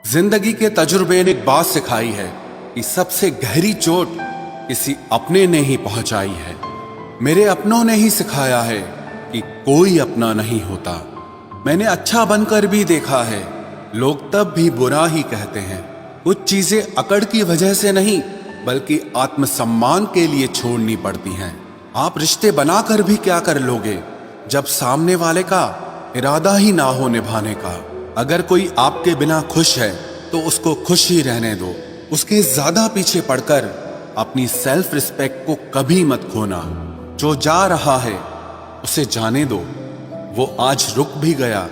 जिंदगी के तजुर्बे ने एक बात सिखाई है कि सबसे गहरी चोट किसी अपने ने ही पहुंचाई है। मेरे अपनों ने ही सिखाया है कि कोई अपना नहीं होता। मैंने अच्छा बनकर भी देखा है, लोग तब भी बुरा ही कहते हैं। कुछ चीजें अकड़ की वजह से नहीं बल्कि आत्मसम्मान के लिए छोड़नी पड़ती हैं। आप रिश्ते बनाकर भी क्या कर लोगे जब सामने वाले का इरादा ही ना हो निभाने का। अगर कोई आपके बिना खुश है तो उसको खुश ही रहने दो। उसके ज्यादा पीछे पड़कर अपनी सेल्फ रिस्पेक्ट को कभी मत खोना। जो जा रहा है उसे जाने दो, वो आज रुक भी गया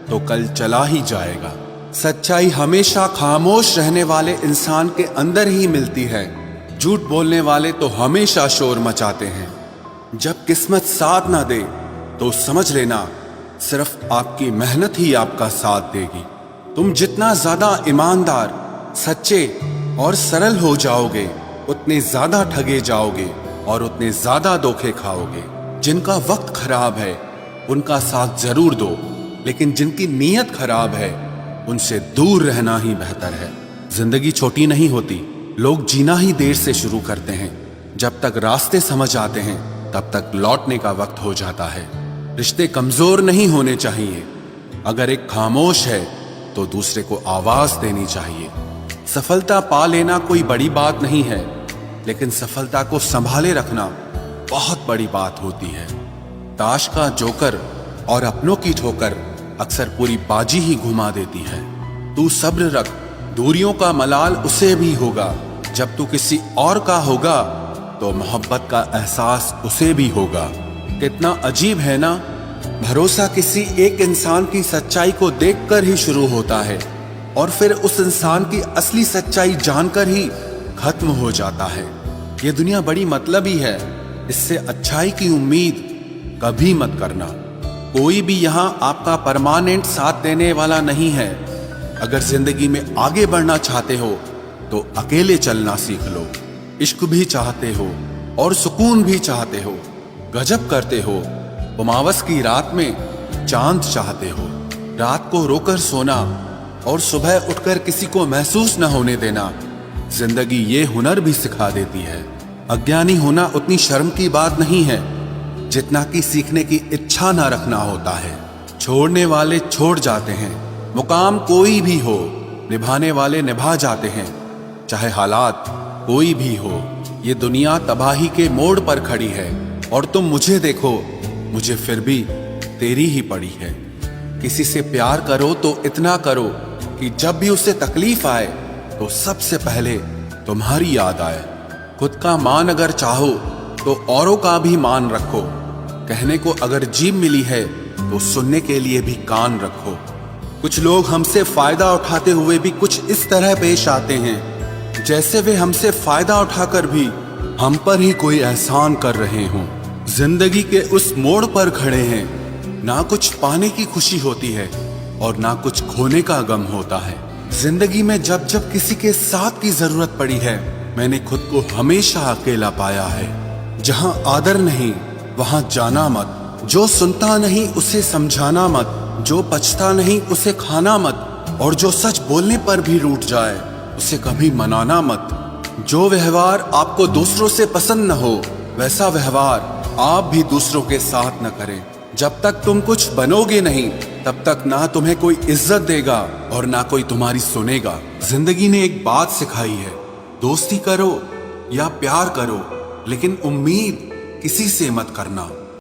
तो कल चला ही जाएगा। सच्चाई हमेशा खामोश रहने वाले इंसान के अंदर ही मिलती है। झूठ बोलने वाले तो हमेशा शोर मचाते हैं। जब किस्मत साथ ना दे तो समझ लेना सिर्फ आपकी मेहनत ही आपका साथ देगी। तुम जितना ज्यादा ईमानदार, सच्चे और सरल हो जाओगे उतने ज्यादा ठगे जाओगे और उतने ज्यादा धोखे खाओगे। जिनका वक्त खराब है उनका साथ जरूर दो, लेकिन जिनकी नीयत खराब है उनसे दूर रहना ही बेहतर है। जिंदगी छोटी नहीं होती, लोग जीना ही देर से शुरू करते हैं। जब तक रास्ते समझ आते हैं तब तक लौटने का वक्त हो जाता है। रिश्ते कमजोर नहीं होने चाहिए। अगर एक खामोश है तो दूसरे को आवाज देनी चाहिए। सफलता पा लेना कोई बड़ी बात नहीं है, लेकिन सफलता को संभाले रखना बहुत बड़ी बात होती है। ताश का जोकर और अपनों की ठोकर अक्सर पूरी बाजी ही घुमा देती है। तू सब्र रख, दूरियों का मलाल उसे भी होगा। जब तू किसी और का होगा तो मोहब्बत का एहसास उसे भी होगा। कितना अजीब है ना, भरोसा किसी एक इंसान की सच्चाई को देखकर ही शुरू होता है और फिर उस इंसान की असली सच्चाई जानकर ही खत्म हो जाता है। ये दुनिया बड़ी मतलबी है, इससे अच्छाई की उम्मीद कभी मत करना। कोई भी यहाँ आपका परमानेंट साथ देने वाला नहीं है। अगर जिंदगी में आगे बढ़ना चाहते हो तो अकेले चलना सीख लो। इश्क भी चाहते हो और सुकून भी चाहते हो, गजब करते हो। उमावस की रात में चांद चाहते हो। रात को रोकर सोना और सुबह उठकर किसी को महसूस न होने देना जिंदगी ये हुनर भी सिखा देती है। अज्ञानी होना उतनी शर्म की बात नहीं है जितना कि सीखने की इच्छा ना रखना होता है। छोड़ने वाले छोड़ जाते हैं, मुकाम कोई भी हो, निभाने वाले निभा जाते हैं। चाहे हालात कोई भी हो, ये दुनिया तबाही के मोड़ पर खड़ी है और तुम मुझे देखो, मुझे फिर भी तेरी ही पड़ी है। किसी से प्यार करो तो इतना करो कि जब भी उसे तकलीफ आए तो सबसे पहले तुम्हारी याद आए। खुद का मान अगर चाहो तो औरों का भी मान रखो। कहने को अगर जीभ मिली है तो सुनने के लिए भी कान रखो। कुछ लोग हमसे फायदा उठाते हुए भी कुछ इस तरह पेश आते हैं जैसे वे हमसे फायदा उठाकर भी हम पर ही कोई एहसान कर रहे हों। जिंदगी के उस मोड़ पर खड़े हैं, ना कुछ पाने की खुशी होती है और ना कुछ खोने का गम होता है। जिंदगी में जब जब किसी के साथ की जरूरत पड़ी है मैंने खुद को हमेशा अकेला पाया है। जहां आदर नहीं वहां जाना मत। जो सुनता नहीं उसे समझाना मत। जो पछता नहीं उसे खाना मत। और जो सच बोलने पर भी रूठ जाए उसे कभी मनाना मत। जो व्यवहार आपको दूसरों से पसंद न हो वैसा व्यवहार आप भी दूसरों के साथ न करें। जब तक तुम कुछ बनोगे नहीं तब तक ना तुम्हें कोई इज्जत देगा और ना कोई तुम्हारी सुनेगा। जिंदगी ने एक बात सिखाई है, दोस्ती करो या प्यार करो लेकिन उम्मीद किसी से मत करना।